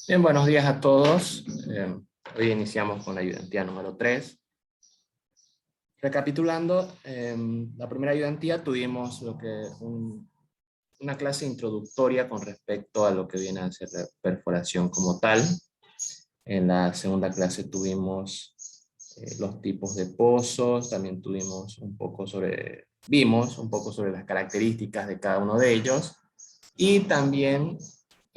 Bien, buenos días a todos. Hoy iniciamos con la ayudantía número 3. Recapitulando, la primera ayudantía tuvimos una clase introductoria con respecto a lo que viene a ser la perforación como tal. En la segunda clase tuvimos los tipos de pozos, también vimos un poco sobre las características de cada uno de ellos, y también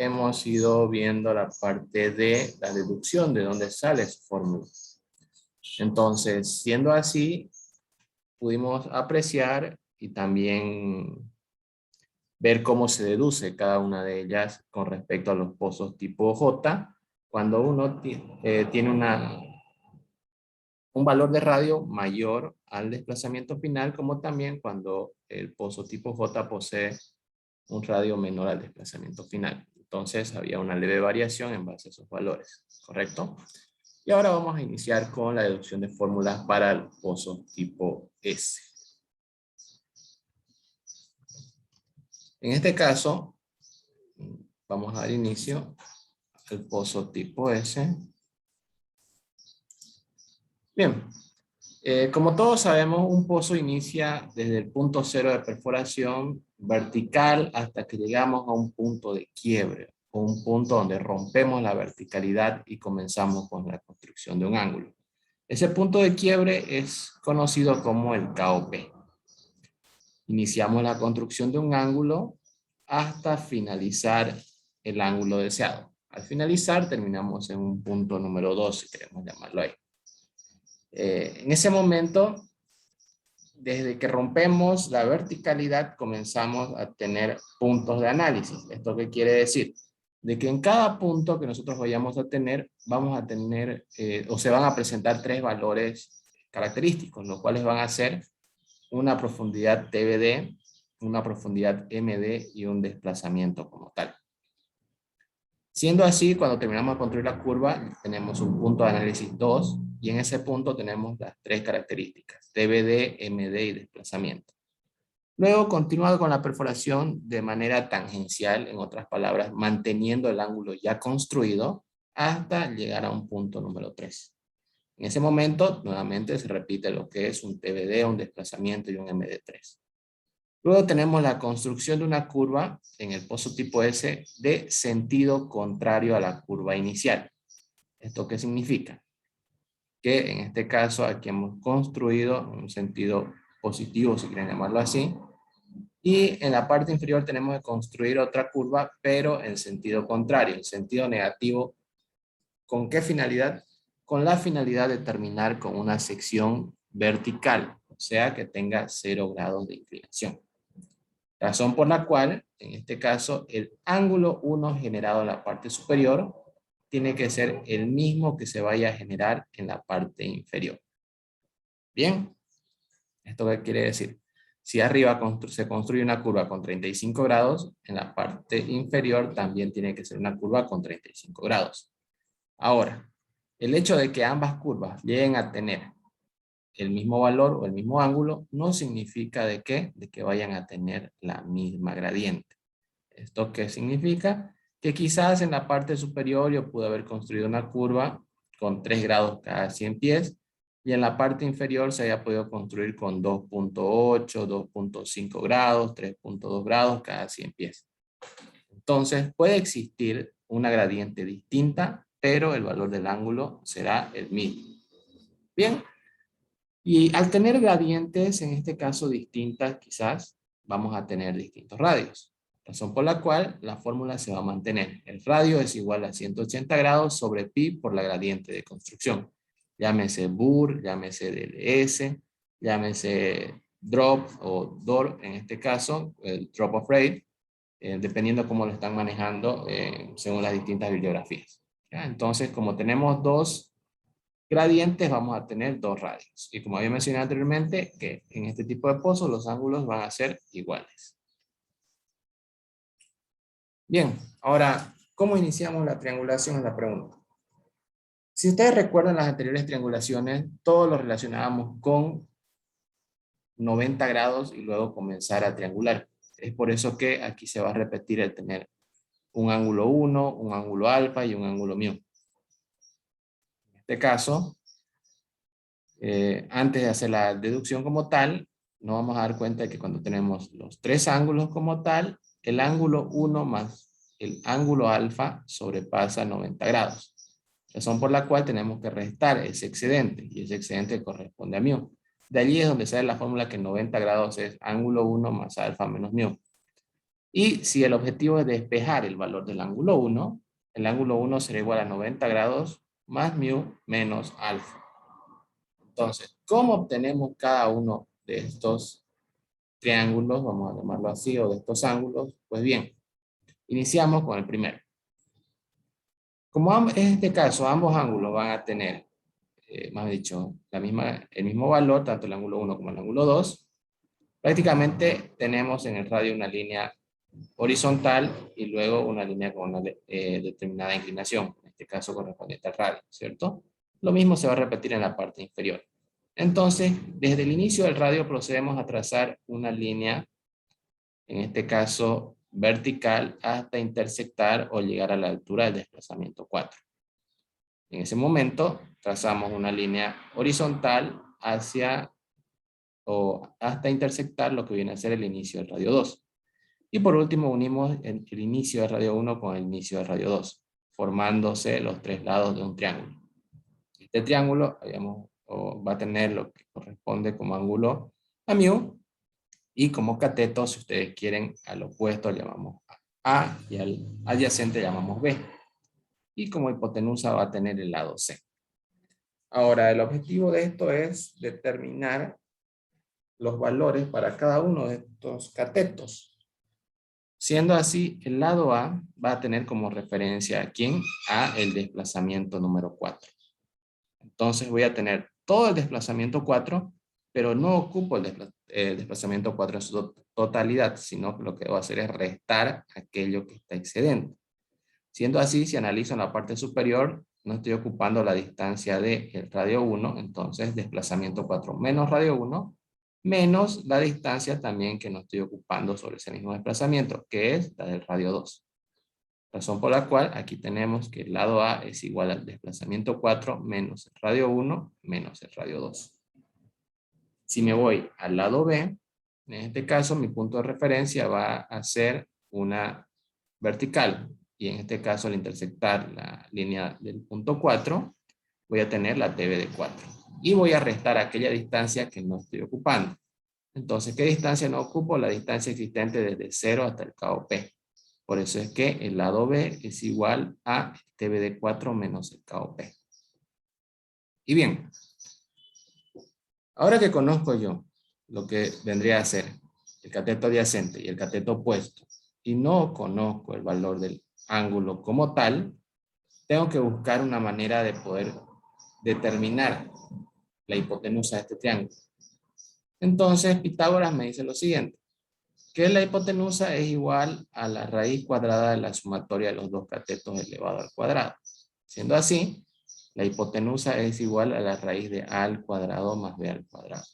hemos ido viendo la parte de la deducción, de dónde sale su fórmula. Entonces, siendo así, pudimos apreciar y también ver cómo se deduce cada una de ellas con respecto a los pozos tipo J, cuando uno tiene un valor de radio mayor al desplazamiento final, como también cuando el pozo tipo J posee un radio menor al desplazamiento final. Entonces había una leve variación en base a esos valores, ¿correcto? Y ahora vamos a iniciar con la deducción de fórmulas para el pozo tipo S. En este caso, vamos a dar inicio al pozo tipo S. Bien, como todos sabemos, un pozo inicia desde el punto cero de perforación vertical hasta que llegamos a un punto de quiebre, o un punto donde rompemos la verticalidad y comenzamos con la construcción de un ángulo. Ese punto de quiebre es conocido como el KOP. Iniciamos la construcción de un ángulo hasta finalizar el ángulo deseado. Al finalizar terminamos en un punto número 2, si queremos llamarlo ahí. En ese momento, desde que rompemos la verticalidad, comenzamos a tener puntos de análisis. ¿Esto qué quiere decir? De que en cada punto que nosotros vayamos a tener, vamos a tener, o se van a presentar tres valores característicos, los cuales van a ser una profundidad TBD, una profundidad MD y un desplazamiento como tal. Siendo así, cuando terminamos de construir la curva, tenemos un punto de análisis 2, y en ese punto tenemos las tres características, TBD, MD y desplazamiento. Luego, continuado con la perforación de manera tangencial, en otras palabras, manteniendo el ángulo ya construido, hasta llegar a un punto número 3. En ese momento, nuevamente se repite lo que es un TBD, un desplazamiento y un MD3. Luego tenemos la construcción de una curva en el pozo tipo S de sentido contrario a la curva inicial. ¿Esto qué significa? Que en este caso aquí hemos construido un sentido positivo, si quieren llamarlo así, y en la parte inferior tenemos que construir otra curva, pero en sentido contrario, en sentido negativo. ¿Con qué finalidad? Con la finalidad de terminar con una sección vertical, o sea que tenga 0 grados de inclinación. Razón por la cual, en este caso, el ángulo 1 generado en la parte superior tiene que ser el mismo que se vaya a generar en la parte inferior. Bien, ¿esto qué quiere decir? Si arriba se construye una curva con 35 grados, en la parte inferior también tiene que ser una curva con 35 grados. Ahora, el hecho de que ambas curvas lleguen a tener el mismo valor o el mismo ángulo no significa de que vayan a tener la misma gradiente. ¿Esto qué significa? Que quizás en la parte superior yo pude haber construido una curva con 3 grados cada 100 pies, y en la parte inferior se haya podido construir con 2.8, 2.5 grados, 3.2 grados cada 100 pies. Entonces puede existir una gradiente distinta, pero el valor del ángulo será el mismo. Bien, y al tener gradientes, en este caso distintas, quizás vamos a tener distintos radios. Razón por la cual la fórmula se va a mantener. El radio es igual a 180 grados sobre pi por la gradiente de construcción. Llámese BUR, llámese DLS, llámese drop o DOR, en este caso, el drop of rate, dependiendo cómo lo están manejando según las distintas bibliografías. ¿Ya? Entonces, como tenemos dos gradientes, vamos a tener dos radios. Y como había mencionado anteriormente, que en este tipo de pozos los ángulos van a ser iguales. Bien, ahora, ¿cómo iniciamos la triangulación? Es la pregunta. Si ustedes recuerdan las anteriores triangulaciones, todo lo relacionábamos con 90 grados y luego comenzar a triangular. Es por eso que aquí se va a repetir el tener un ángulo 1, un ángulo alfa y un ángulo mu. En este caso, antes de hacer la deducción como tal, nos vamos a dar cuenta de que cuando tenemos los tres ángulos como tal, el ángulo 1 más el ángulo alfa sobrepasa 90 grados. Razón por la cual tenemos que restar ese excedente, y ese excedente corresponde a mu. De allí es donde sale la fórmula que 90 grados es ángulo 1 más alfa menos mu. Y si el objetivo es despejar el valor del ángulo 1, el ángulo 1 será igual a 90 grados más mu menos alfa. Entonces, ¿cómo obtenemos cada uno de estos triángulos, vamos a llamarlo así, o de estos ángulos? Pues bien, iniciamos con el primero. Como en este caso ambos ángulos van a tener, más dicho, el mismo valor, tanto el ángulo 1 como el ángulo 2, prácticamente tenemos en el radio una línea horizontal y luego una línea con una determinada inclinación, en este caso correspondiente al radio, ¿cierto? Lo mismo se va a repetir en la parte inferior. Entonces, desde el inicio del radio procedemos a trazar una línea, en este caso vertical, hasta intersectar o llegar a la altura del desplazamiento 4. En ese momento, trazamos una línea horizontal hacia o hasta intersectar lo que viene a ser el inicio del radio 2. Y por último, unimos el inicio del radio 1 con el inicio del radio 2, formándose los tres lados de un triángulo. Este triángulo va a tener lo que corresponde como ángulo a mu, y como cateto, si ustedes quieren, al opuesto llamamos A y al adyacente llamamos B. Y como hipotenusa va a tener el lado C. Ahora, el objetivo de esto es determinar los valores para cada uno de estos catetos. Siendo así, el lado A va a tener como referencia a ¿quién? A el desplazamiento número 4. Entonces voy a tener todo el desplazamiento 4, pero no ocupo el desplazamiento 4 en su totalidad, sino que lo que voy a hacer es restar aquello que está excedente. Siendo así, si analizo en la parte superior, no estoy ocupando la distancia del radio 1, entonces desplazamiento 4 menos radio 1, menos la distancia también que no estoy ocupando sobre ese mismo desplazamiento, que es la del radio 2. Razón por la cual aquí tenemos que el lado A es igual al desplazamiento 4 menos el radio 1 menos el radio 2. Si me voy al lado B, en este caso mi punto de referencia va a ser una vertical. Y en este caso al intersectar la línea del punto 4, voy a tener la TV de 4. Y voy a restar aquella distancia que no estoy ocupando. Entonces, ¿qué distancia no ocupo? La distancia existente desde 0 hasta el cabo P. Por eso es que el lado B es igual a TV de 4 menos el cabo P. Y bien, ahora que conozco yo lo que vendría a ser el cateto adyacente y el cateto opuesto, y no conozco el valor del ángulo como tal, tengo que buscar una manera de poder determinar la hipotenusa de este triángulo. Entonces, Pitágoras me dice lo siguiente, que la hipotenusa es igual a la raíz cuadrada de la sumatoria de los dos catetos elevado al cuadrado. Siendo así, la hipotenusa es igual a la raíz de a al cuadrado más b al cuadrado.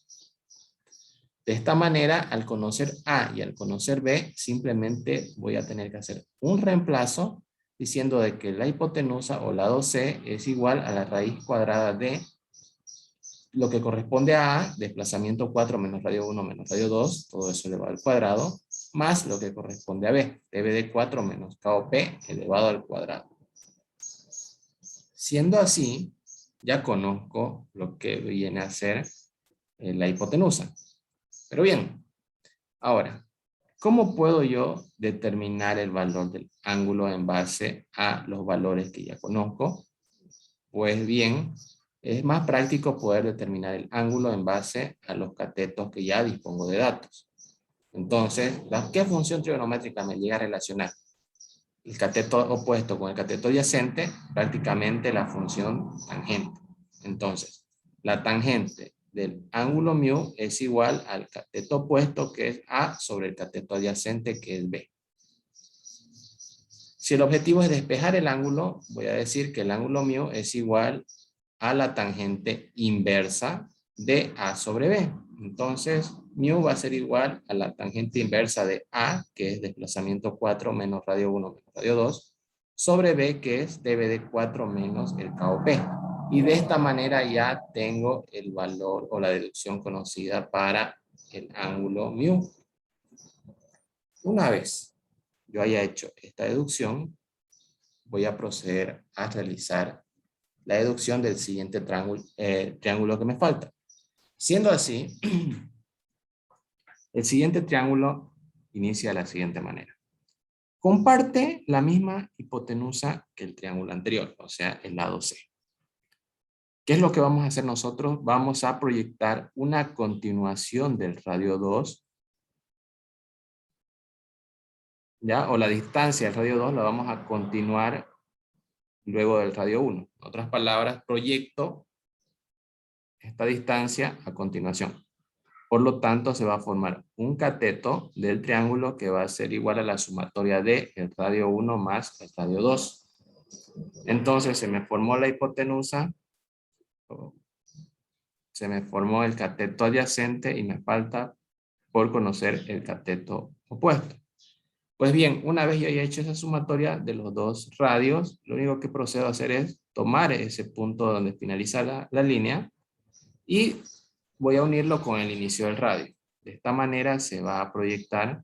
De esta manera, al conocer a y al conocer b, simplemente voy a tener que hacer un reemplazo diciendo de que la hipotenusa o lado c es igual a la raíz cuadrada de lo que corresponde a A, desplazamiento 4 menos radio 1 menos radio 2, todo eso elevado al cuadrado, más lo que corresponde a B, TV de 4 menos KOP elevado al cuadrado. Siendo así, ya conozco lo que viene a ser la hipotenusa. Pero bien, ahora, ¿cómo puedo yo determinar el valor del ángulo en base a los valores que ya conozco? Pues bien, es más práctico poder determinar el ángulo en base a los catetos que ya dispongo de datos. Entonces, ¿qué función trigonométrica me llega a relacionar? El cateto opuesto con el cateto adyacente, prácticamente la función tangente. Entonces, la tangente del ángulo mu es igual al cateto opuesto, que es A, sobre el cateto adyacente, que es B. Si el objetivo es despejar el ángulo, voy a decir que el ángulo mu es igual a la tangente inversa de A sobre B. Entonces, mu va a ser igual a la tangente inversa de A, que es desplazamiento 4 menos radio 1 menos radio 2, sobre B, que es dB de 4 menos el KOP. Y de esta manera ya tengo el valor o la deducción conocida para el ángulo mu. Una vez yo haya hecho esta deducción, voy a proceder a realizar la deducción del siguiente triángulo que me falta. Siendo así, el siguiente triángulo inicia de la siguiente manera. Comparte la misma hipotenusa que el triángulo anterior, o sea, el lado C. ¿Qué es lo que vamos a hacer nosotros? Vamos a proyectar una continuación del radio 2, ¿ya? O la distancia del radio 2 la vamos a continuar luego del radio 1. En otras palabras, proyecto esta distancia a continuación. Por lo tanto, se va a formar un cateto del triángulo que va a ser igual a la sumatoria de el radio 1 más el radio 2. Entonces, se me formó la hipotenusa, se me formó el cateto adyacente y me falta por conocer el cateto opuesto. Pues bien, una vez yo haya hecho esa sumatoria de los dos radios, lo único que procedo a hacer es tomar ese punto donde finaliza la línea y voy a unirlo con el inicio del radio. De esta manera se va a proyectar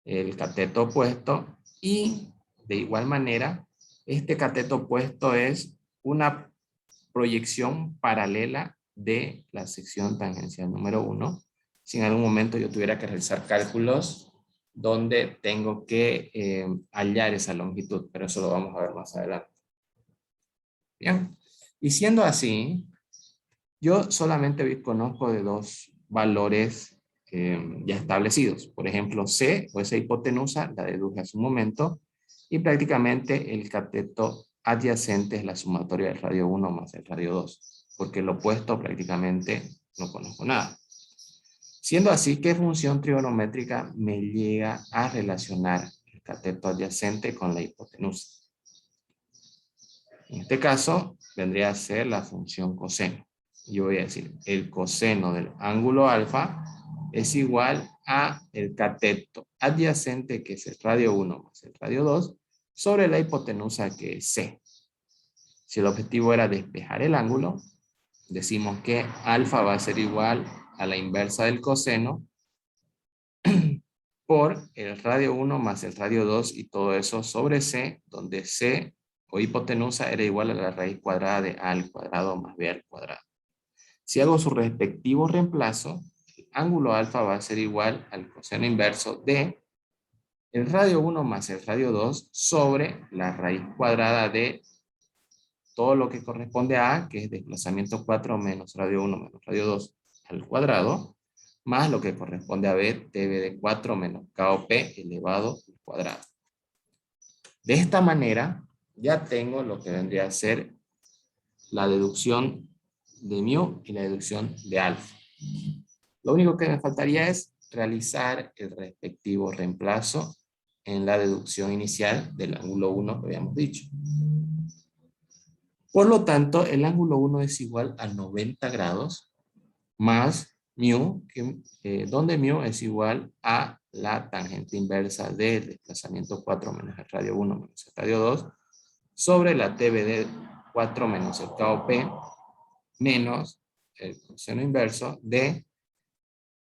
el cateto opuesto y de igual manera este cateto opuesto es una proyección paralela de la sección tangencial número 1. Si en algún momento yo tuviera que realizar cálculos donde tengo que hallar esa longitud, pero eso lo vamos a ver más adelante. Bien, y siendo así, yo solamente conozco de dos valores ya establecidos. Por ejemplo, C o esa hipotenusa la deduje hace un momento y prácticamente el cateto adyacente es la sumatoria del radio 1 más el radio 2, porque el opuesto prácticamente no conozco nada. Siendo así, ¿qué función trigonométrica me llega a relacionar el cateto adyacente con la hipotenusa? En este caso, vendría a ser la función coseno. Yo voy a decir, el coseno del ángulo alfa es igual a el cateto adyacente, que es el radio 1 más el radio 2, sobre la hipotenusa, que es C. Si el objetivo era despejar el ángulo, decimos que alfa va a ser igual a la inversa del coseno por el radio 1 más el radio 2 y todo eso sobre C, donde C o hipotenusa era igual a la raíz cuadrada de A al cuadrado más B al cuadrado. Si hago su respectivo reemplazo, el ángulo alfa va a ser igual al coseno inverso de el radio 1 más el radio 2 sobre la raíz cuadrada de todo lo que corresponde a A, que es desplazamiento 4 menos radio 1 menos radio 2 al cuadrado, más lo que corresponde a B, dB de 4 menos KOP elevado al cuadrado. De esta manera, ya tengo lo que vendría a ser la deducción de mu y la deducción de alfa. Lo único que me faltaría es realizar el respectivo reemplazo en la deducción inicial del ángulo 1 que habíamos dicho. Por lo tanto, el ángulo 1 es igual a 90 grados más mu, donde mu es igual a la tangente inversa del desplazamiento 4 menos el radio 1 menos el radio 2 sobre la TB de 4 menos el KOP menos el coseno inverso de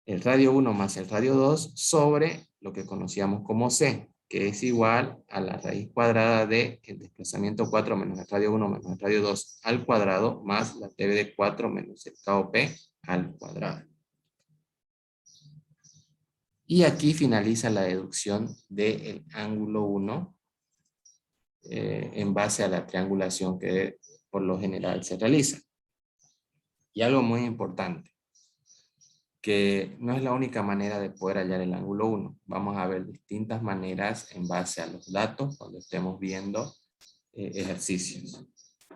el radio 1 más el radio 2 sobre lo que conocíamos como C, que es igual a la raíz cuadrada de el desplazamiento 4 menos el radio 1 menos el radio 2 al cuadrado más la TB de 4 menos el KOP al cuadrado. Y aquí finaliza la deducción del ángulo 1 en base a la triangulación que por lo general se realiza. Y algo muy importante, que no es la única manera de poder hallar el ángulo 1. Vamos a ver distintas maneras en base a los datos cuando estemos viendo ejercicios.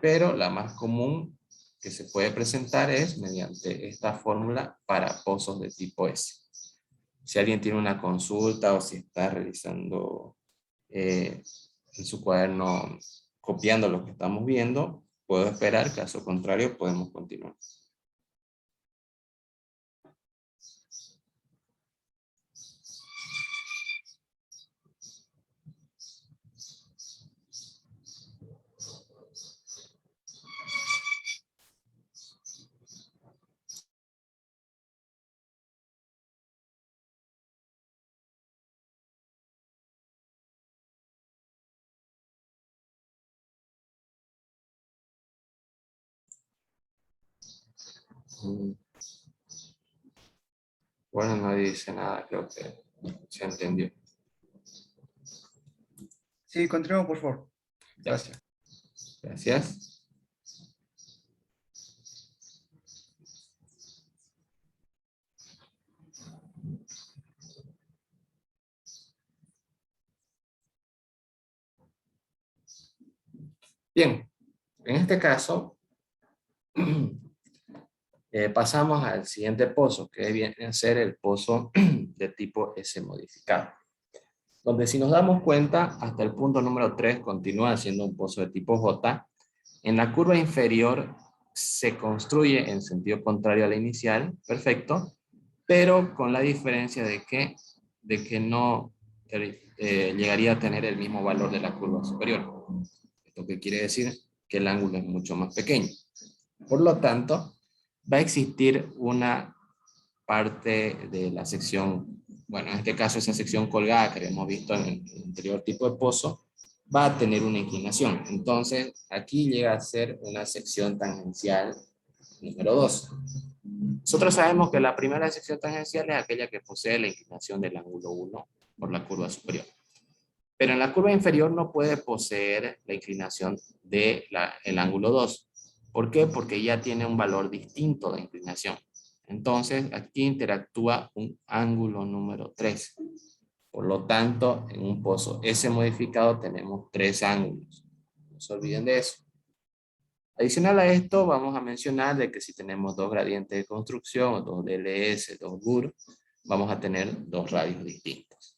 Pero la más común que se puede presentar es mediante esta fórmula para pozos de tipo S. Si alguien tiene una consulta o si está realizando en su cuaderno copiando lo que estamos viendo, puedo esperar, caso contrario podemos continuar. Mm, Bueno, nadie dice nada, creo que se entendió. Sí, continuemos, por favor. Ya, Gracias. gracias. Bien, en este caso, pasamos al siguiente pozo, que viene a ser el pozo de tipo S modificado. Donde si nos damos cuenta, hasta el punto número 3 continúa siendo un pozo de tipo J. En la curva inferior se construye en sentido contrario a la inicial, perfecto, pero con la diferencia de que no llegaría a tener el mismo valor de la curva superior. Esto que quiere decir que el ángulo es mucho más pequeño. Por lo tanto, va a existir una parte de la sección, bueno, en este caso esa sección colgada que habíamos visto en el anterior tipo de pozo, va a tener una inclinación. Entonces, aquí llega a ser una sección tangencial número 2. Nosotros sabemos que la primera sección tangencial es aquella que posee la inclinación del ángulo 1 por la curva superior. Pero en la curva inferior no puede poseer la inclinación del ángulo 2. ¿Por qué? Porque ya tiene un valor distinto de inclinación. Entonces, aquí interactúa un ángulo número 3. Por lo tanto, en un pozo S modificado tenemos 3 ángulos. No se olviden de eso. Adicional a esto, vamos a mencionar de que si tenemos dos gradientes de construcción, dos DLS, dos GUR, vamos a tener dos radios distintos.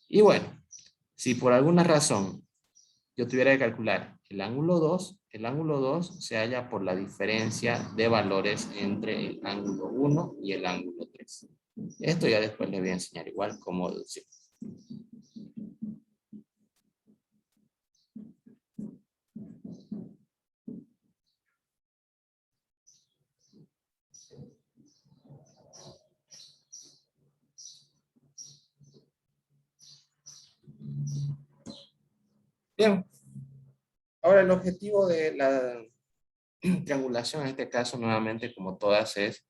Y bueno, si por alguna razón yo tuviera que calcular el ángulo 2 se halla por la diferencia de valores entre el ángulo 1 y el ángulo 3. Esto ya después les voy a enseñar igual cómo deducir. Bien, ahora el objetivo de la triangulación en este caso nuevamente como todas es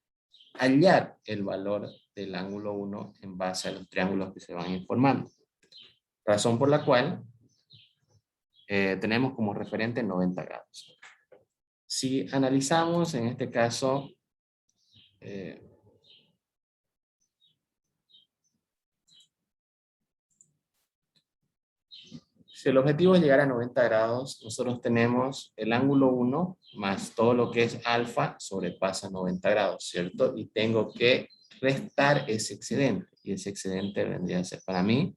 hallar el valor del ángulo 1 en base a los triángulos que se van informando. Razón por la cual tenemos como referente 90 grados. Si analizamos en este caso, si el objetivo es llegar a 90 grados, nosotros tenemos el ángulo 1 más todo lo que es alfa sobrepasa 90 grados, ¿cierto? Y tengo que restar ese excedente. Y ese excedente vendría a ser para mí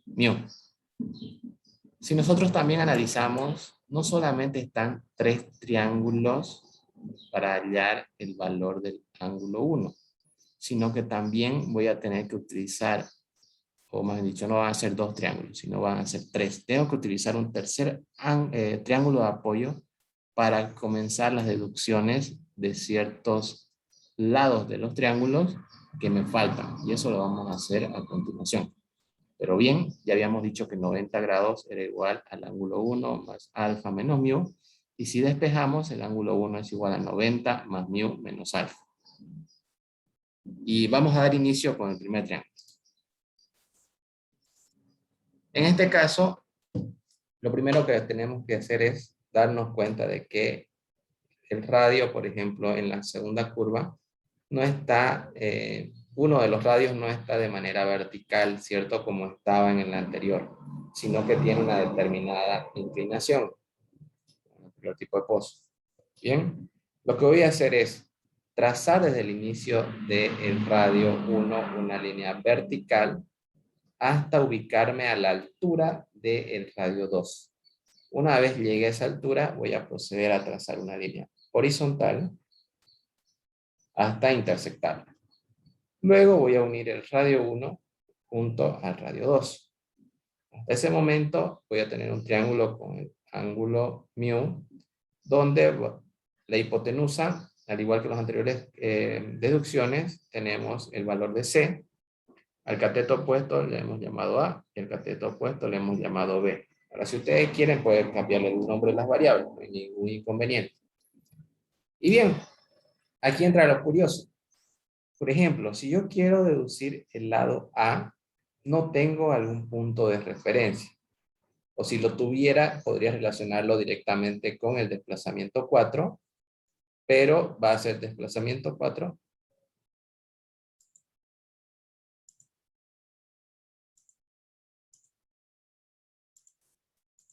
mu. Si nosotros también analizamos, no solamente están tres triángulos para hallar el valor del ángulo 1, sino que también voy a tener que utilizar, o más dicho, no van a ser dos triángulos, sino van a ser tres. Tengo que utilizar un tercer triángulo de apoyo para comenzar las deducciones de ciertos lados de los triángulos que me faltan. Y eso lo vamos a hacer a continuación. Pero bien, ya habíamos dicho que 90 grados era igual al ángulo 1 más alfa menos mu. Y si despejamos, el ángulo 1 es igual a 90 más mu menos alfa. Y vamos a dar inicio con el primer triángulo. En este caso, lo primero que tenemos que hacer es darnos cuenta de que el radio, por ejemplo, en la segunda curva, no está, uno de los radios no está de manera vertical, ¿cierto? Como estaba en el anterior, sino que tiene una determinada inclinación, el tipo de pozo. Bien, lo que voy a hacer es trazar desde el inicio del radio 1 una línea vertical hasta ubicarme a la altura del radio 2. Una vez llegue a esa altura, voy a proceder a trazar una línea horizontal hasta intersectarla. Luego voy a unir el radio 1 junto al radio 2. Hasta ese momento voy a tener un triángulo con el ángulo mu, donde la hipotenusa, al igual que las anteriores deducciones, tenemos el valor de C. Al cateto opuesto le hemos llamado A y al cateto opuesto le hemos llamado B. Ahora, si ustedes quieren, pueden cambiarle el nombre de las variables, no hay ningún inconveniente. Y bien, aquí entra lo curioso. Por ejemplo, si yo quiero deducir el lado A, no tengo algún punto de referencia. O si lo tuviera, podría relacionarlo directamente con el desplazamiento 4, pero va a ser desplazamiento 4.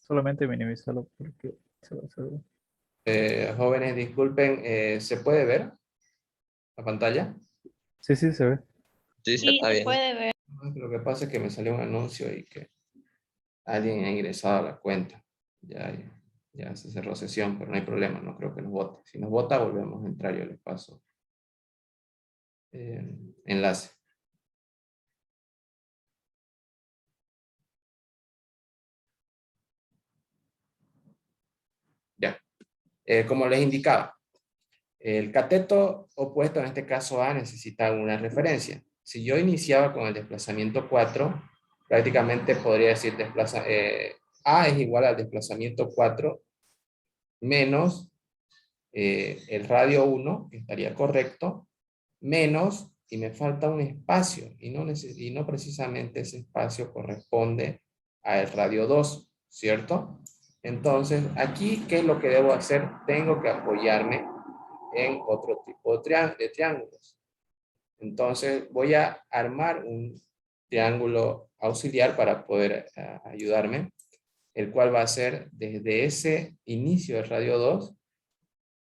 Solamente minimízalo porque se va a hacer. Jóvenes, disculpen, ¿se puede ver la pantalla? Sí, sí, se ve. Sí, Sí, está se bien. puede ver. Lo que pasa es que me salió un anuncio y que alguien ha ingresado a la cuenta. Ya se cerró sesión, pero no hay problema, no creo que nos vote. Si nos vota, volvemos a entrar, yo les paso enlace. Ya. Como les indicaba, el cateto opuesto, en este caso A, necesita una referencia. Si yo iniciaba con el desplazamiento 4, prácticamente podría decir A es igual al desplazamiento 4 menos el radio 1, que estaría correcto, menos, y me falta un espacio, y no precisamente ese espacio corresponde al radio 2, ¿cierto? Entonces, aquí, ¿qué es lo que debo hacer? Tengo que apoyarme en otro tipo de triángulos. Entonces, voy a armar un triángulo auxiliar para poder ayudarme, el cual va a ser desde ese inicio del radio 2,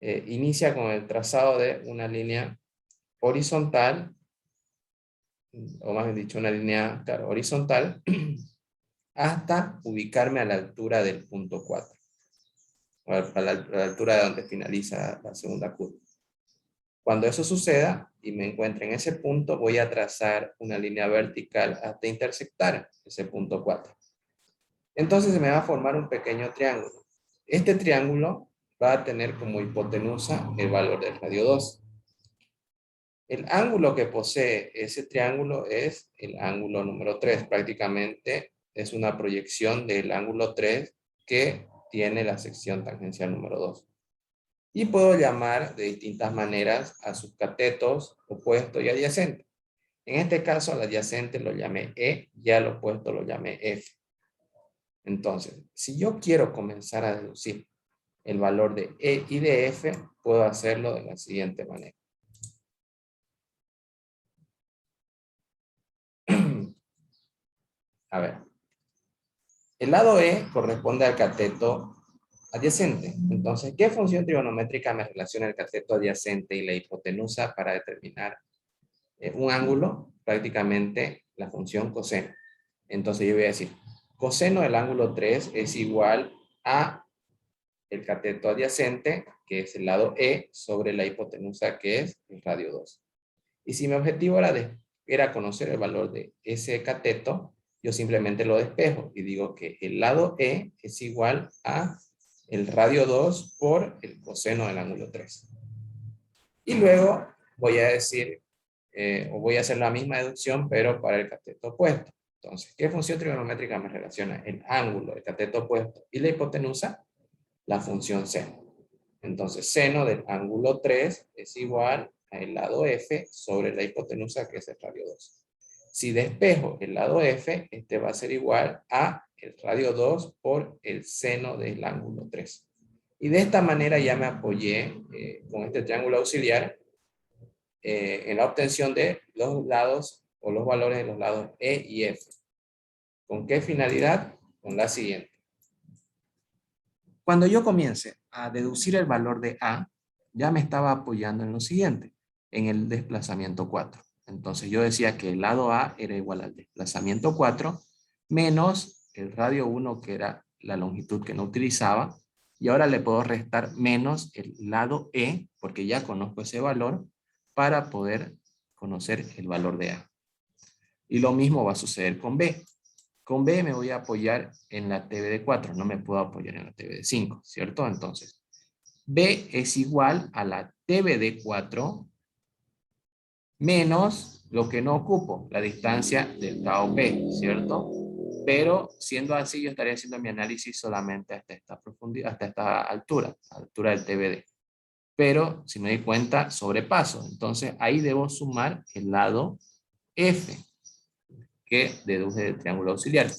inicia con el trazado de una línea horizontal, o más bien dicho, una línea, claro, horizontal, hasta ubicarme a la altura del punto 4, a la altura de donde finaliza la segunda curva. Cuando eso suceda y me encuentre en ese punto, voy a trazar una línea vertical hasta intersectar ese punto 4. Entonces se me va a formar un pequeño triángulo. Este triángulo va a tener como hipotenusa el valor del radio 2. El ángulo que posee ese triángulo es el ángulo número 3. Prácticamente es una proyección del ángulo 3 que tiene la sección tangencial número 2. Y puedo llamar de distintas maneras a sus catetos opuesto y adyacente. En este caso, al adyacente lo llamé E y al opuesto lo llamé F. Entonces, si yo quiero comenzar a deducir el valor de E y de F, puedo hacerlo de la siguiente manera. A ver. El lado E corresponde al cateto adyacente. Entonces, ¿qué función trigonométrica me relaciona el cateto adyacente y la hipotenusa para determinar un ángulo? Prácticamente la función coseno. Entonces yo voy a decir, coseno del ángulo 3 es igual a el cateto adyacente, que es el lado E, sobre la hipotenusa, que es el radio 2. Y si mi objetivo era conocer el valor de ese cateto, yo simplemente lo despejo y digo que el lado E es igual a el radio 2 por el coseno del ángulo 3. Y luego voy a decir, o voy a hacer la misma deducción, pero para el cateto opuesto. Entonces, ¿qué función trigonométrica me relaciona el ángulo, el cateto opuesto y la hipotenusa? La función seno. Entonces, seno del ángulo 3 es igual al lado F sobre la hipotenusa, que es el radio 2. Si despejo el lado F, este va a ser igual a el radio 2 por el seno del ángulo 3. Y de esta manera ya me apoyé con este triángulo auxiliar en la obtención de los lados o los valores de los lados E y F. ¿Con qué finalidad? Con la siguiente. Cuando yo comience a deducir el valor de A, ya me estaba apoyando en lo siguiente, en el desplazamiento 4. Entonces yo decía que el lado A era igual al desplazamiento 4 menos el radio 1, que era la longitud que no utilizaba, y ahora le puedo restar menos el lado E, porque ya conozco ese valor, para poder conocer el valor de A. Y lo mismo va a suceder con B. Con B me voy a apoyar en la TV de 4, no me puedo apoyar en la TV de 5, ¿cierto? Entonces, B es igual a la TV de 4 menos lo que no ocupo, la distancia del tau P, ¿cierto? Pero siendo así, yo estaría haciendo mi análisis solamente hasta esta profundidad, hasta esta altura del TBD. pero si me doy cuenta, sobrepaso. Entonces ahí debo sumar el lado F, que deduje del triángulo auxiliar.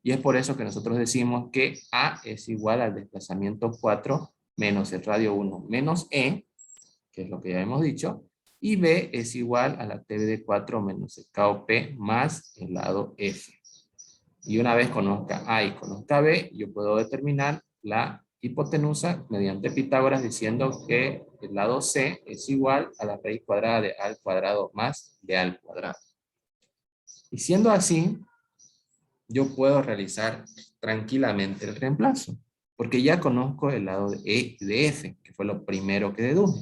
Y es por eso que nosotros decimos que A es igual al desplazamiento 4 menos el radio 1 menos E, que es lo que ya hemos dicho, y B es igual a la TV de 4 menos el KOP más el lado F. Y una vez conozca A y conozca B, yo puedo determinar la hipotenusa mediante Pitágoras diciendo que el lado C es igual a la raíz cuadrada de A al cuadrado más B al cuadrado. Y siendo así, yo puedo realizar tranquilamente el reemplazo, porque ya conozco el lado de E y de F, que fue lo primero que deduje.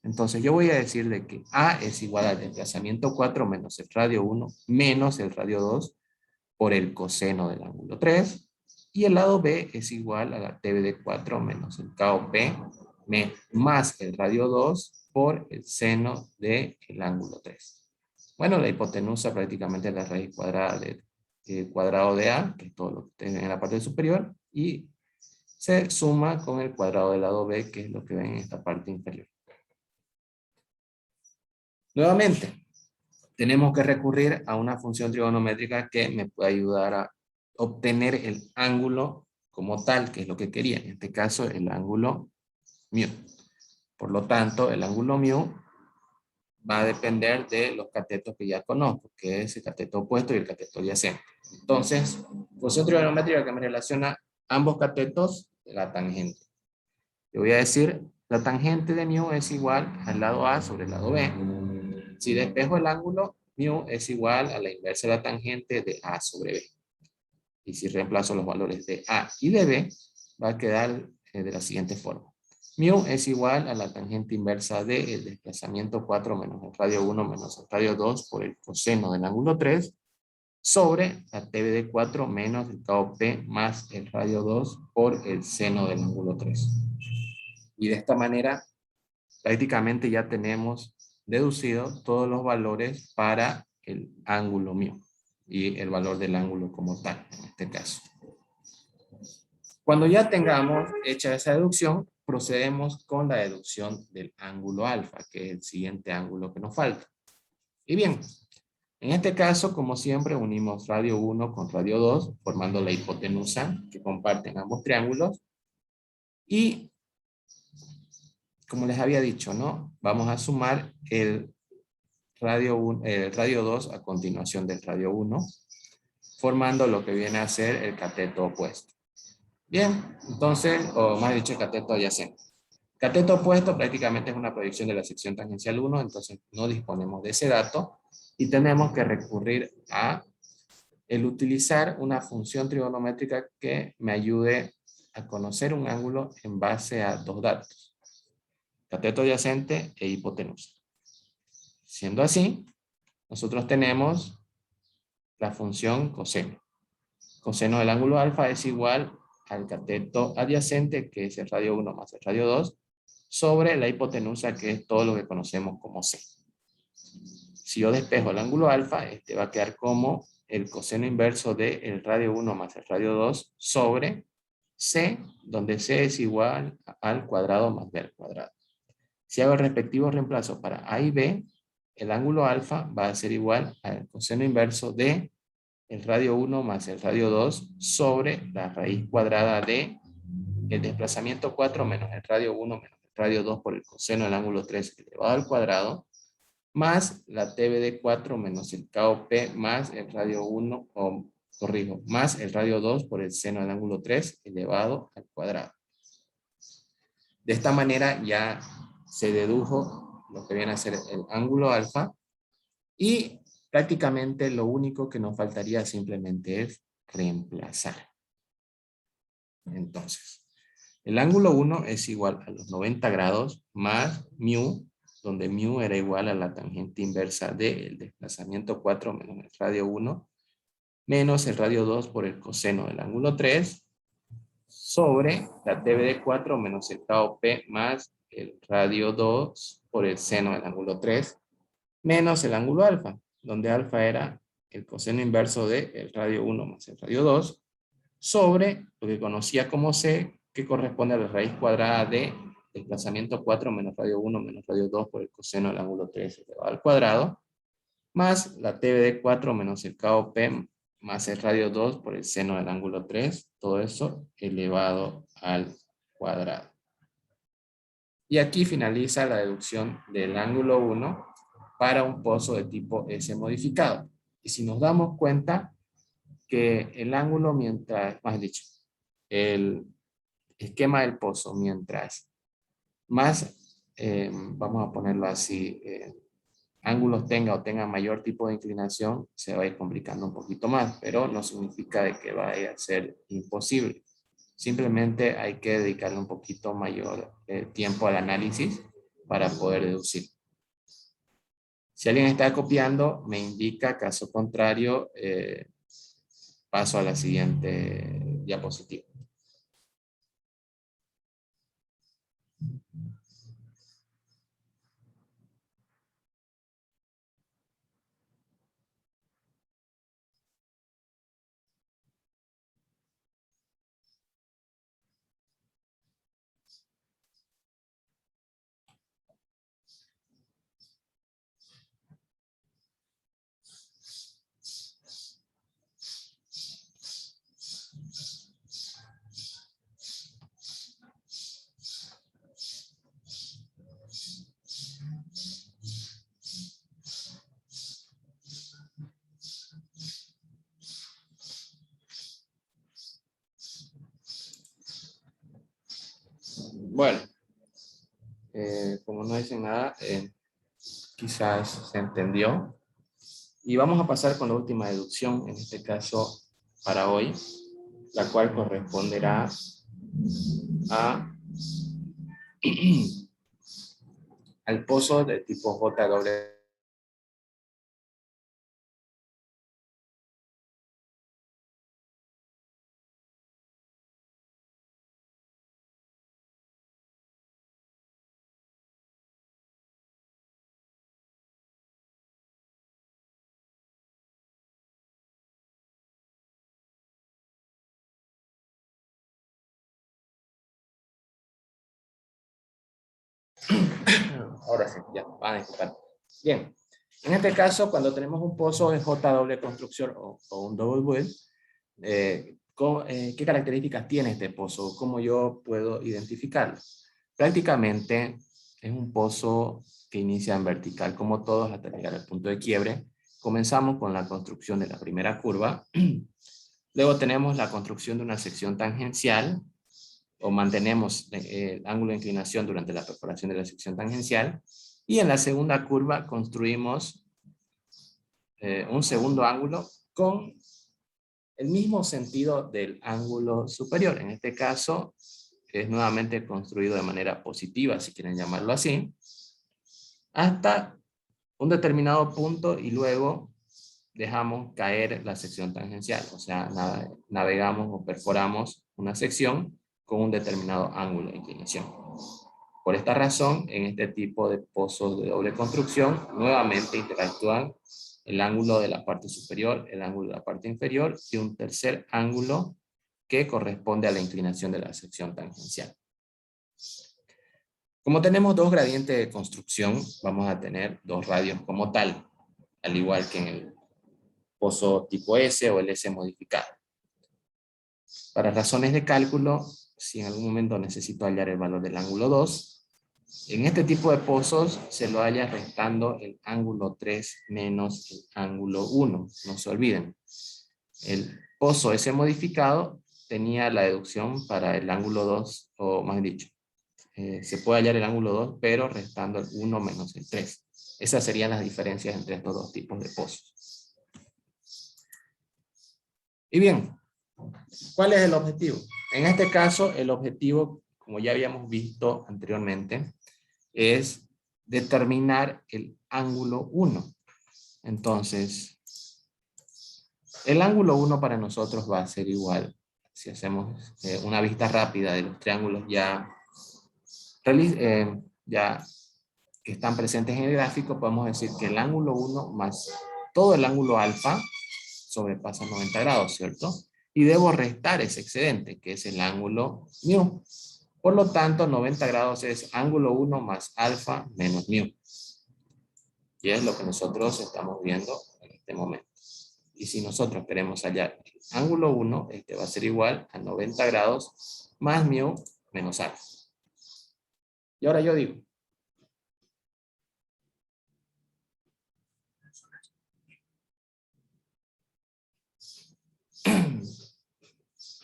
Entonces yo voy a decirle que A es igual al desplazamiento 4 menos el radio 1 menos el radio 2 por el coseno del ángulo 3, y el lado B es igual a la TV de 4 menos el KOP más el radio 2 por el seno del ángulo 3. Bueno, la hipotenusa prácticamente es la raíz cuadrada del cuadrado de A, que es todo lo que tiene en la parte superior, y se suma con el cuadrado del lado B, que es lo que ven en esta parte inferior. Nuevamente, tenemos que recurrir a una función trigonométrica que me pueda ayudar a obtener el ángulo como tal, que es lo que quería, en este caso el ángulo mu. Por lo tanto, el ángulo mu va a depender de los catetos que ya conozco, que es el cateto opuesto y el cateto adyacente. Entonces, función trigonométrica que me relaciona ambos catetos, la tangente. Yo voy a decir, la tangente de mu es igual al lado A sobre el lado B. Si despejo el ángulo, mu es igual a la inversa de la tangente de A sobre B. Y si reemplazo los valores de A y de B, va a quedar de la siguiente forma. Mu es igual a la tangente inversa de el desplazamiento 4 menos el radio 1 menos el radio 2 por el coseno del ángulo 3 sobre la TV de 4 menos el KOP más el radio 2 por el seno del ángulo 3. Y de esta manera prácticamente ya tenemos deducido todos los valores para el ángulo mu y el valor del ángulo como tal, en este caso. Cuando ya tengamos hecha esa deducción, procedemos con la deducción del ángulo alfa, que es el siguiente ángulo que nos falta. Y bien, en este caso, como siempre, unimos radio 1 con radio 2, formando la hipotenusa que comparten ambos triángulos. Y como les había dicho, ¿no? Vamos a sumar el radio 2 a continuación del radio 1, formando lo que viene a ser el cateto opuesto. Bien, entonces, o más dicho, el cateto adyacente. Cateto opuesto prácticamente es una proyección de la sección tangencial 1, entonces no disponemos de ese dato y tenemos que recurrir a el utilizar una función trigonométrica que me ayude a conocer un ángulo en base a dos datos: cateto adyacente e hipotenusa. Siendo así, nosotros tenemos la función coseno. Coseno del ángulo alfa es igual al cateto adyacente, que es el radio 1 más el radio 2, sobre la hipotenusa, que es todo lo que conocemos como C. Si yo despejo el ángulo alfa, este va a quedar como el coseno inverso del radio 1 más el radio 2 sobre C, donde C es igual al cuadrado más B al cuadrado. Si hago el respectivo reemplazo para A y B, el ángulo alfa va a ser igual al coseno inverso de el radio 1 más el radio 2 sobre la raíz cuadrada de el desplazamiento 4 menos el radio 1 menos el radio 2 por el coseno del ángulo 3 elevado al cuadrado, más la TV de 4 menos el KOP más el radio 1, más el radio 2 por el seno del ángulo 3 elevado al cuadrado. De esta manera ya se dedujo lo que viene a ser el ángulo alfa, y prácticamente lo único que nos faltaría simplemente es reemplazar. Entonces, el ángulo 1 es igual a los 90 grados más mu, donde mu era igual a la tangente inversa del desplazamiento 4 menos el radio 1 menos el radio 2 por el coseno del ángulo 3 sobre la TV de 4 menos el KOP más el radio 2 por el seno del ángulo 3 menos el ángulo alfa, donde alfa era el coseno inverso del radio 1 más el radio 2, sobre lo que conocía como C, que corresponde a la raíz cuadrada de desplazamiento 4 menos radio 1 menos radio 2 por el coseno del ángulo 3 elevado al cuadrado, más la t de 4 menos el KOP más el radio 2 por el seno del ángulo 3, todo eso elevado al cuadrado. Y aquí finaliza la deducción del ángulo 1 para un pozo de tipo S modificado. Y si nos damos cuenta que el ángulo mientras, más dicho, el esquema del pozo mientras más, vamos a ponerlo así, ángulos tenga mayor tipo de inclinación, se va a ir complicando un poquito más, pero no significa de que vaya a ser imposible. Simplemente hay que dedicarle un poquito mayor tiempo al análisis para poder deducir. Si alguien está copiando, me indica, caso contrario, paso a la siguiente diapositiva. Bueno, como no dicen nada, quizás se entendió. Y vamos a pasar con la última deducción, en este caso para hoy, la cual corresponderá a al pozo de tipo JW. Ahora sí, ya, van a disculpar. Bien, en este caso, cuando tenemos un pozo de J doble construcción o un double well, ¿qué características tiene este pozo? ¿Cómo yo puedo identificarlo? Prácticamente es un pozo que inicia en vertical, como todos, hasta llegar al punto de quiebre. Comenzamos con la construcción de la primera curva. Luego tenemos la construcción de una sección tangencial, o mantenemos el ángulo de inclinación durante la perforación de la sección tangencial. Y en la segunda curva construimos un segundo ángulo con el mismo sentido del ángulo superior. En este caso es nuevamente construido de manera positiva, si quieren llamarlo así, hasta un determinado punto y luego dejamos caer la sección tangencial. O sea, navegamos o perforamos una sección con un determinado ángulo de inclinación. Por esta razón, en este tipo de pozos de doble construcción, nuevamente interactúan el ángulo de la parte superior, el ángulo de la parte inferior y un tercer ángulo que corresponde a la inclinación de la sección tangencial. Como tenemos dos gradientes de construcción, vamos a tener dos radios como tal, al igual que en el pozo tipo S o el S modificado. Para razones de cálculo, si en algún momento necesito hallar el valor del ángulo 2, en este tipo de pozos se lo halla restando el ángulo 3 menos el ángulo 1. No se olviden. El pozo S modificado tenía la deducción para el ángulo 2, o más dicho, se puede hallar el ángulo 2, pero restando el 1 menos el 3. Esas serían las diferencias entre estos dos tipos de pozos. Y bien, ¿cuál es el objetivo? En este caso, el objetivo, como ya habíamos visto anteriormente, es determinar el ángulo 1. Entonces, el ángulo 1 para nosotros va a ser igual, si hacemos una vista rápida de los triángulos ya que están presentes en el gráfico, podemos decir que el ángulo 1 más todo el ángulo alfa sobrepasa 90 grados, ¿cierto? Y debo restar ese excedente, que es el ángulo mu. Por lo tanto, 90 grados es ángulo 1 más alfa menos mu. Y es lo que nosotros estamos viendo en este momento. Y si nosotros queremos hallar el ángulo 1, este va a ser igual a 90 grados más mu menos alfa. Y ahora yo digo,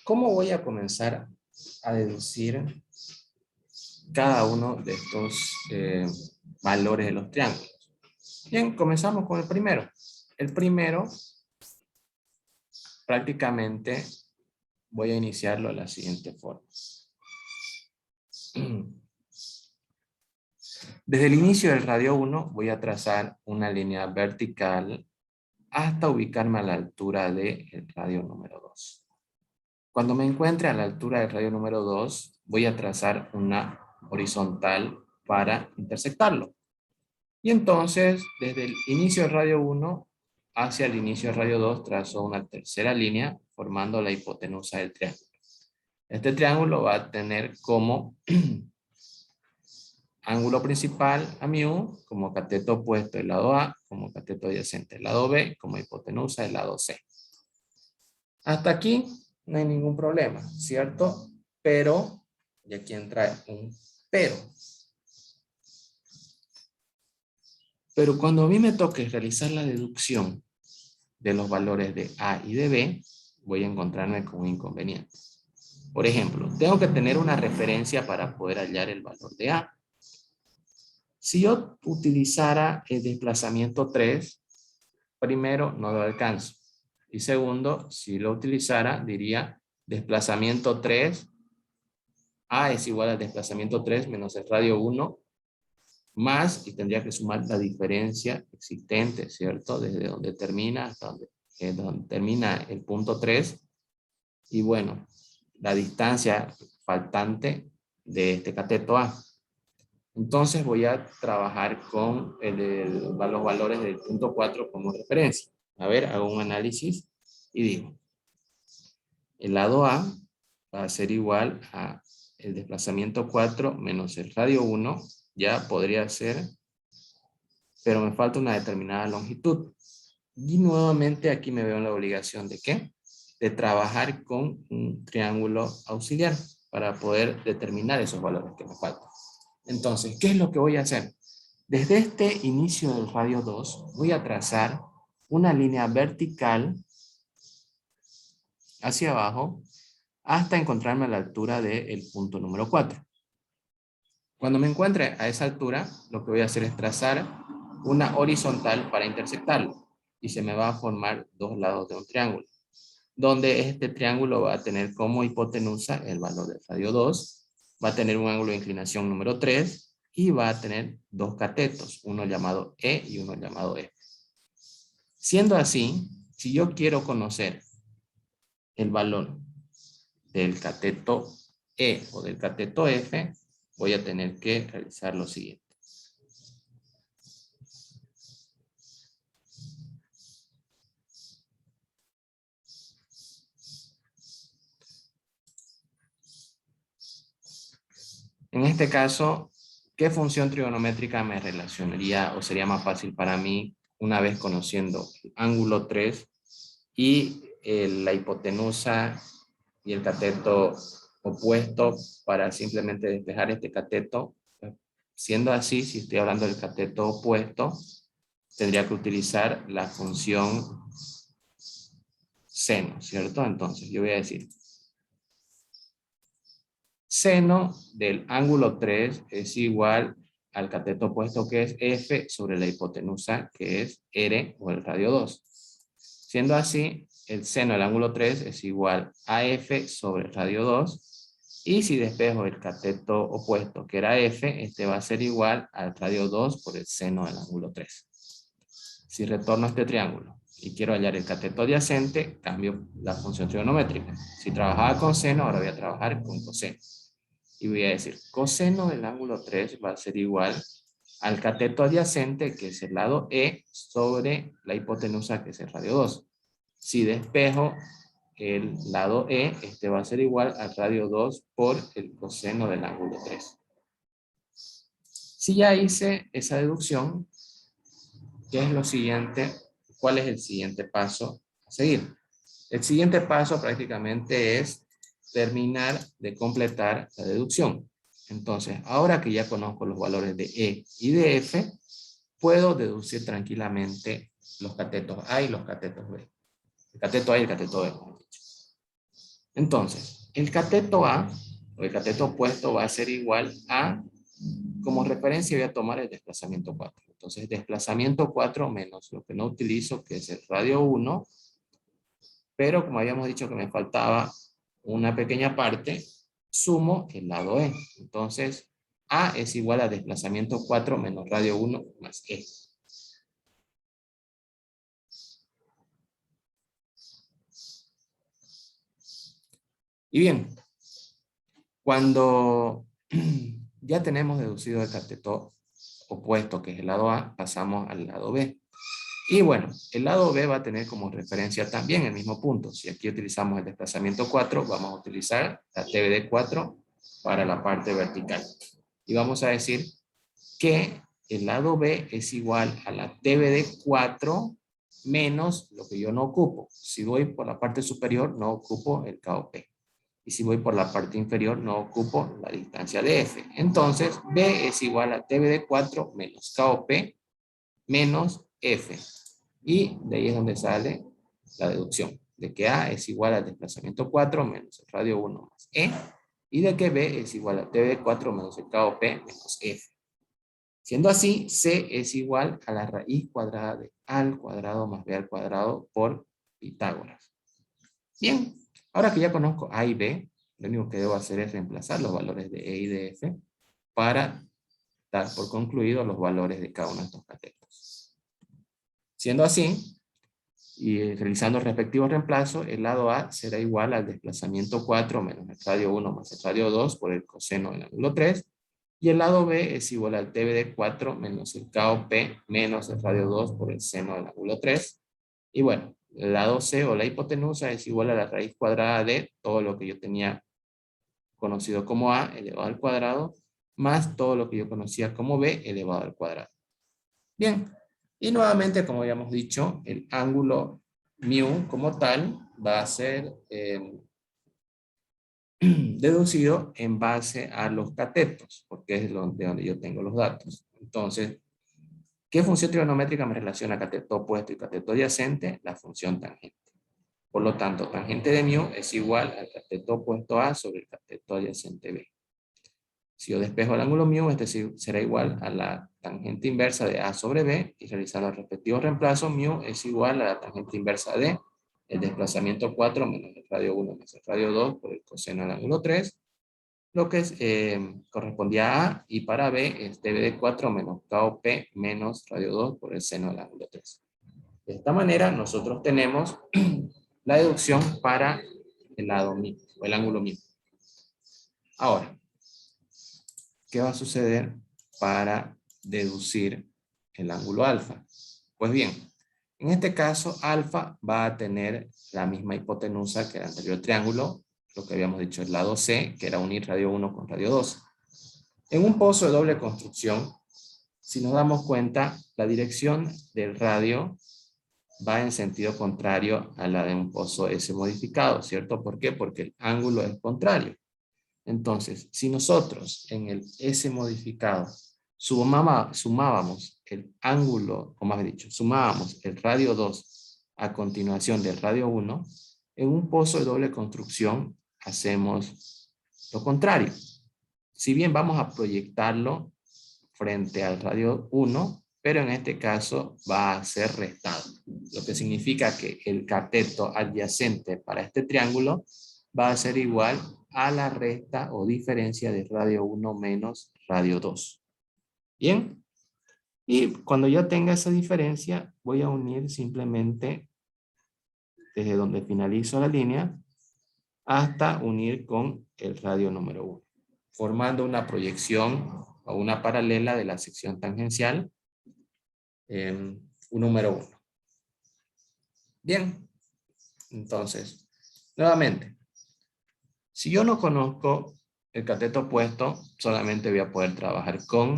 ¿cómo voy a comenzar a deducir cada uno de estos valores de los triángulos? Bien, comenzamos con el primero. El primero, prácticamente, voy a iniciarlo de la siguiente forma. Desde el inicio del radio 1 voy a trazar una línea vertical hasta ubicarme a la altura del radio número 2. Cuando me encuentre a la altura del radio número 2, voy a trazar una horizontal para intersectarlo. Y entonces, desde el inicio del radio 1 hacia el inicio del radio 2, trazo una tercera línea formando la hipotenusa del triángulo. Este triángulo va a tener como ángulo principal a mu, como cateto opuesto del lado A, como cateto adyacente del lado B, como hipotenusa del lado C. Hasta aquí no hay ningún problema, ¿cierto? Pero, y aquí entra un pero. Pero cuando a mí me toque realizar la deducción de los valores de A y de B, voy a encontrarme con un inconveniente. Por ejemplo, tengo que tener una referencia para poder hallar el valor de A. Si yo utilizara el desplazamiento 3, primero no lo alcanzo. Y segundo, si lo utilizara, diría desplazamiento 3, A es igual al desplazamiento 3 menos el radio 1, más, y tendría que sumar la diferencia existente, ¿cierto? Desde donde termina hasta donde termina el punto 3. Y bueno, la distancia faltante de este cateto A. Entonces voy a trabajar con los valores del punto 4 como referencia. A ver, hago un análisis y digo, el lado A va a ser igual a el desplazamiento 4 menos el radio 1, ya podría ser, pero me falta una determinada longitud. Y nuevamente aquí me veo en la obligación de ¿qué? De trabajar con un triángulo auxiliar para poder determinar esos valores que me faltan. Entonces, ¿qué es lo que voy a hacer? Desde este inicio del radio 2 voy a trazar una línea vertical hacia abajo hasta encontrarme a la altura del punto número 4. Cuando me encuentre a esa altura, lo que voy a hacer es trazar una horizontal para intersectarlo y se me va a formar dos lados de un triángulo, donde este triángulo va a tener como hipotenusa el valor del radio 2, va a tener un ángulo de inclinación número 3 y va a tener dos catetos, uno llamado E y uno llamado F. Siendo así, si yo quiero conocer el valor del cateto E o del cateto F, voy a tener que realizar lo siguiente. En este caso, ¿qué función trigonométrica me relacionaría o sería más fácil para mí una vez conociendo el ángulo 3 y la hipotenusa y el cateto opuesto para simplemente despejar este cateto? Siendo así, si estoy hablando del cateto opuesto, tendría que utilizar la función seno, ¿cierto? Entonces yo voy a decir seno del ángulo 3 es igual al cateto opuesto que es F sobre la hipotenusa que es R o el radio 2. Siendo así, el seno del ángulo 3 es igual a F sobre el radio 2. Y si despejo el cateto opuesto que era F, este va a ser igual al radio 2 por el seno del ángulo 3. Si retorno a este triángulo y quiero hallar el cateto adyacente, cambio la función trigonométrica. Si trabajaba con seno, ahora voy a trabajar con coseno. Y voy a decir, coseno del ángulo 3 va a ser igual al cateto adyacente, que es el lado E, sobre la hipotenusa, que es el radio 2. Si despejo el lado E, este va a ser igual al radio 2 por el coseno del ángulo 3. Si ya hice esa deducción, ¿qué es lo siguiente? ¿Cuál es el siguiente paso a seguir? El siguiente paso prácticamente es terminar de completar la deducción. Entonces, ahora que ya conozco los valores de E y de F, puedo deducir tranquilamente los catetos A y los catetos B. El cateto A y el cateto B. Entonces, el cateto A, o el cateto opuesto, va a ser igual a, como referencia voy a tomar el desplazamiento 4. Entonces, desplazamiento 4 menos lo que no utilizo, que es el radio 1, pero como habíamos dicho que me faltaba una pequeña parte, sumo el lado E. Entonces, A es igual a desplazamiento 4 menos radio 1 más E. Y bien, cuando ya tenemos deducido el cateto opuesto, que es el lado A, pasamos al lado B. Y bueno, el lado B va a tener como referencia también el mismo punto. Si aquí utilizamos el desplazamiento 4, vamos a utilizar la TBD 4 para la parte vertical. Y vamos a decir que el lado B es igual a la TBD 4 menos lo que yo no ocupo. Si voy por la parte superior, no ocupo el KOP. Y si voy por la parte inferior, no ocupo la distancia de F. Entonces, B es igual a TBD 4 menos KOP menos F. Y de ahí es donde sale la deducción. De que A es igual al desplazamiento 4 menos el radio 1 más E. Y de que B es igual a TBD 4 menos el KOP menos F. Siendo así, C es igual a la raíz cuadrada de A al cuadrado más B al cuadrado por Pitágoras. Bien, ahora que ya conozco A y B, lo único que debo hacer es reemplazar los valores de E y de F para dar por concluido los valores de cada uno de estos catetos. Siendo así, y realizando el respectivo reemplazo, el lado A será igual al desplazamiento 4 menos el radio 1 más el radio 2 por el coseno del ángulo 3, y el lado B es igual al TBD 4 menos el KOP menos el radio 2 por el seno del ángulo 3. Y bueno, el lado C o la hipotenusa es igual a la raíz cuadrada de todo lo que yo tenía conocido como A elevado al cuadrado, más todo lo que yo conocía como B elevado al cuadrado. Bien, y nuevamente, como habíamos dicho, el ángulo mu como tal va a ser deducido en base a los catetos, porque es de donde yo tengo los datos. Entonces, ¿qué función trigonométrica me relaciona cateto opuesto y cateto adyacente? La función tangente. Por lo tanto, tangente de mu es igual al cateto opuesto A sobre el cateto adyacente B. Si yo despejo el ángulo mu, este será igual a la tangente inversa de A sobre B, y realizando el respectivo reemplazo, mu es igual a la tangente inversa de el desplazamiento 4 menos el radio 1 más el radio 2 por el coseno del ángulo 3, lo que es, correspondía a A, y para B es TBD 4 menos KOP menos radio 2 por el seno del ángulo 3. De esta manera, nosotros tenemos la deducción para el lado mu, o el ángulo mu. Ahora, ¿qué va a suceder para deducir el ángulo alfa? Pues bien, en este caso, alfa va a tener la misma hipotenusa que el anterior triángulo, lo que habíamos dicho, el lado C, que era unir radio 1 con radio 2. En un pozo de doble construcción, si nos damos cuenta, la dirección del radio va en sentido contrario a la de un pozo S modificado, ¿cierto? ¿Por qué? Porque el ángulo es contrario. Entonces, si nosotros en el S modificado sumábamos el ángulo, o más dicho, sumábamos el radio 2 a continuación del radio 1, en un pozo de doble construcción hacemos lo contrario. Si bien vamos a proyectarlo frente al radio 1, pero en este caso va a ser restado, lo que significa que el cateto adyacente para este triángulo va a ser igual a la resta o diferencia de radio 1 menos radio 2. Bien, y cuando yo tenga esa diferencia, voy a unir simplemente desde donde finalizo la línea hasta unir con el radio número 1, formando una proyección o una paralela de la sección tangencial un número 1. Bien, entonces, Nuevamente, si yo no conozco el cateto opuesto, solamente voy a poder trabajar con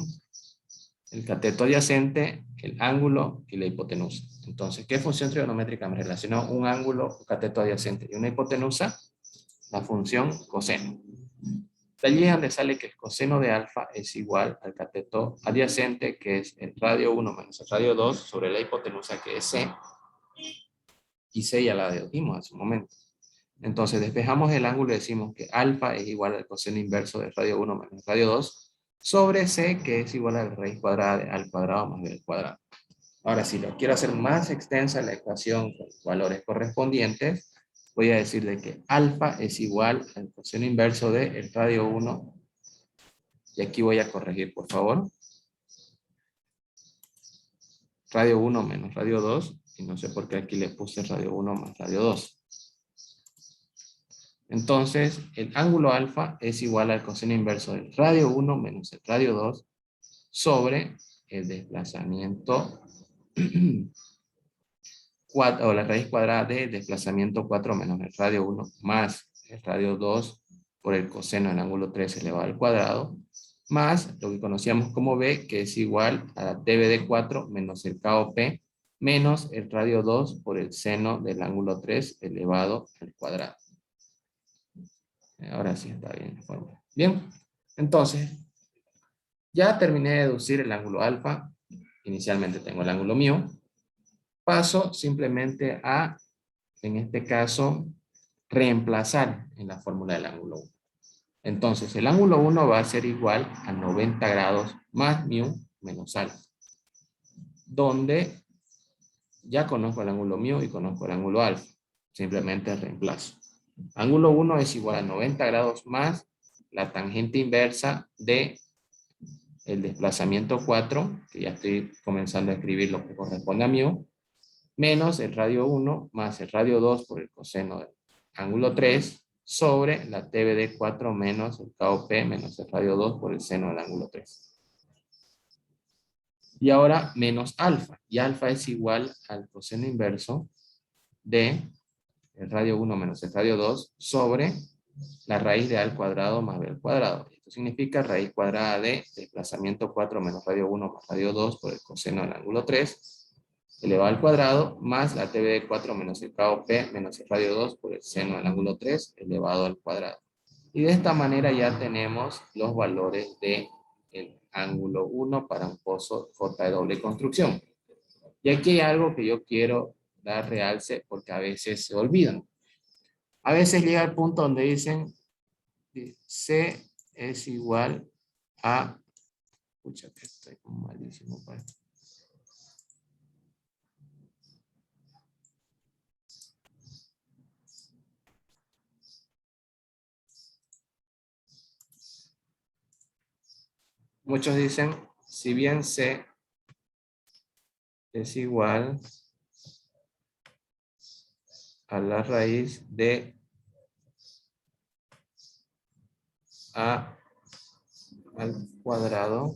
el cateto adyacente, el ángulo y la hipotenusa. Entonces, ¿qué función trigonométrica me relacionó un ángulo, un cateto adyacente y una hipotenusa? La función coseno. De allí es donde sale que el coseno de alfa es igual al cateto adyacente, que es el radio 1 menos el radio 2 sobre la hipotenusa, que es C. Y C ya la dedujimos hace un momento. Entonces despejamos el ángulo y decimos que alfa es igual al coseno inverso del radio 1 menos el radio 2 sobre C, que es igual a la raíz cuadrada de A al cuadrado más B al cuadrado. Ahora, si lo quiero hacer más extensa la ecuación con valores correspondientes, voy a decir de que alfa es igual al coseno inverso de el radio 1. Y aquí voy a corregir, por favor. Radio 1 menos radio 2. Y no sé por qué aquí le puse radio 1 más radio 2. Entonces, el ángulo alfa es igual al coseno inverso del radio 1 menos el radio 2 sobre el desplazamiento o la raíz cuadrada de desplazamiento 4 menos el radio 1 más el radio 2 por el coseno del ángulo 3 elevado al cuadrado, más lo que conocíamos como B, que es igual a la dB de 4 menos el KOP menos el radio 2 por el seno del ángulo 3 elevado al cuadrado. Ahora sí está bien la fórmula. Bien, entonces, ya terminé de deducir el ángulo alfa. Inicialmente tengo el ángulo mío. Paso simplemente a, en este caso, reemplazar en la fórmula del ángulo 1. Entonces, el ángulo 1 va a ser igual a 90 grados más mu menos alfa. Donde ya conozco el ángulo mu y conozco el ángulo alfa. Simplemente reemplazo. Ángulo 1 es igual a 90 grados más la tangente inversa de el desplazamiento 4, que ya estoy comenzando a escribir lo que corresponde a mu, menos el radio 1 más el radio 2 por el coseno del ángulo 3 sobre la TBD 4 menos el KOP menos el radio 2 por el seno del ángulo 3. Y ahora menos alfa. Y alfa es igual al coseno inverso de el radio 1 menos el radio 2 sobre la raíz de A al cuadrado más B al cuadrado. Esto significa raíz cuadrada de desplazamiento 4 menos radio 1 más radio 2 por el coseno del ángulo 3 elevado al cuadrado más la TV de 4 menos el KOP menos el radio 2 por el seno del ángulo 3 elevado al cuadrado. Y de esta manera ya tenemos los valores del ángulo 1 para un pozo J de doble construcción. Y aquí hay algo que yo quiero dar realce porque a veces se olvidan. A veces llega el punto donde dicen C es igual a... Escucha que estoy malísimo para esto. Muchos dicen, si bien C es igual a la raíz de A al cuadrado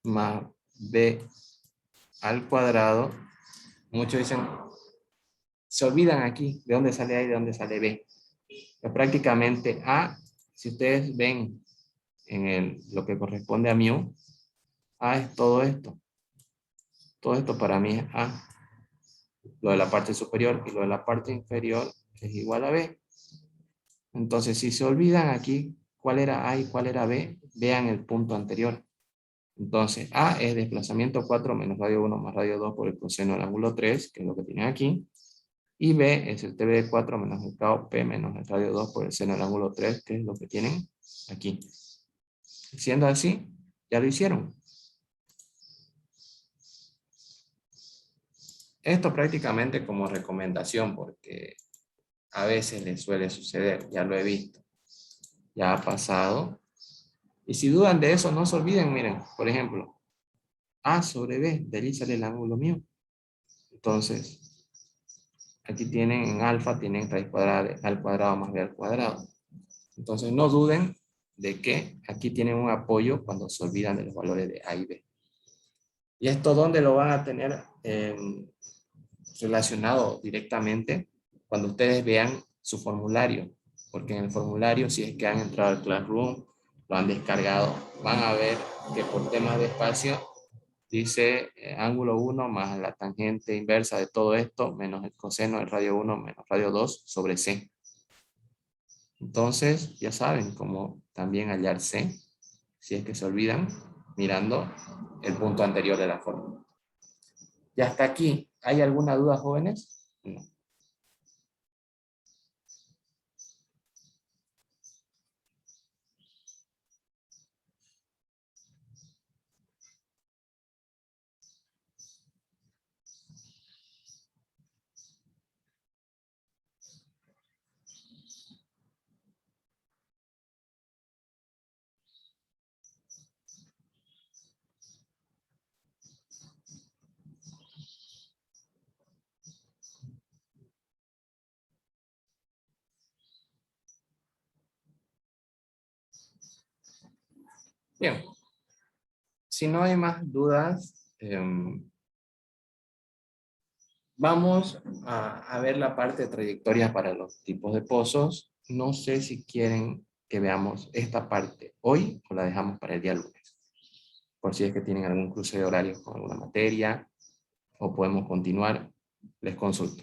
más B al cuadrado, muchos dicen, se olvidan aquí de dónde sale A y de dónde sale B. Pero prácticamente A, si ustedes ven en lo que corresponde a mu, A es todo esto. Todo esto para mí es A. Lo de la parte superior y lo de la parte inferior es igual a B. Entonces, si se olvidan aquí cuál era A y cuál era B, vean el punto anterior. Entonces, A es desplazamiento 4 menos radio 1 más radio 2 por el coseno del ángulo 3, que es lo que tienen aquí. Y B es el TV de 4 menos el KOP menos el radio 2 por el seno del ángulo 3, que es lo que tienen aquí. Siendo así, ya lo hicieron. Esto prácticamente como recomendación, porque a veces les suele suceder, ya lo he visto. Ya ha pasado. Y si dudan de eso, no se olviden, miren, por ejemplo, A sobre B, de allí sale el ángulo mío. Entonces, aquí tienen en alfa, tienen raíz cuadrada de A al cuadrado más B al cuadrado. Entonces, no duden de que aquí tienen un apoyo cuando se olvidan de los valores de A y B. ¿Y esto dónde lo van a tener? relacionado directamente cuando ustedes vean su formulario, porque en el formulario, si es que han entrado al Classroom, lo han descargado, van a ver que por temas de espacio dice ángulo 1 más la tangente inversa de todo esto, menos el coseno del radio 1 menos radio 2 sobre C. Entonces, ya saben cómo también hallar C, si es que se olvidan, mirando el punto anterior de la fórmula. Y hasta aquí, ¿hay alguna duda, jóvenes? No. Bien, si no hay más dudas, vamos a ver la parte de trayectoria para los tipos de pozos. No sé si quieren que veamos esta parte hoy o la dejamos para el día lunes, por si es que tienen algún cruce de horarios con alguna materia o podemos continuar, les consulto.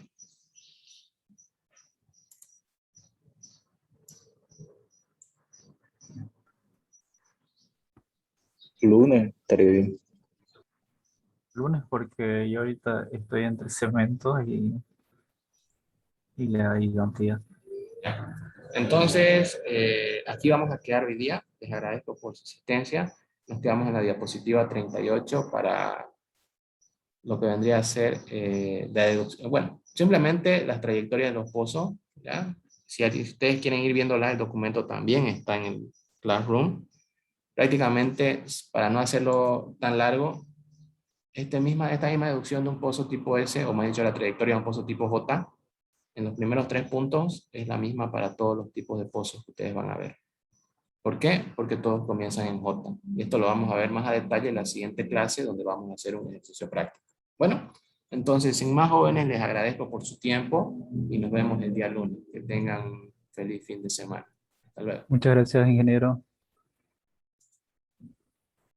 Lunes, estaría bien. Lunes, porque yo ahorita estoy entre cementos y la identidad. Entonces, aquí vamos a quedar hoy día. Les agradezco por su asistencia. Nos quedamos en la diapositiva 38 para lo que vendría a ser la deducción. Bueno, simplemente las trayectorias de los pozos, ¿ya? Si ustedes quieren ir viéndolas, el documento también está en el Classroom. Prácticamente, para no hacerlo tan largo, esta misma deducción de un pozo tipo S, o más dicho, la trayectoria de un pozo tipo J, en los primeros 3 puntos es la misma para todos los tipos de pozos que ustedes van a ver. ¿Por qué? Porque todos comienzan en J. Y esto lo vamos a ver más a detalle en la siguiente clase, donde vamos a hacer un ejercicio práctico. Bueno, entonces, sin más, jóvenes, les agradezco por su tiempo y nos vemos el día lunes. Que tengan un feliz fin de semana. Hasta luego. Muchas gracias, ingeniero.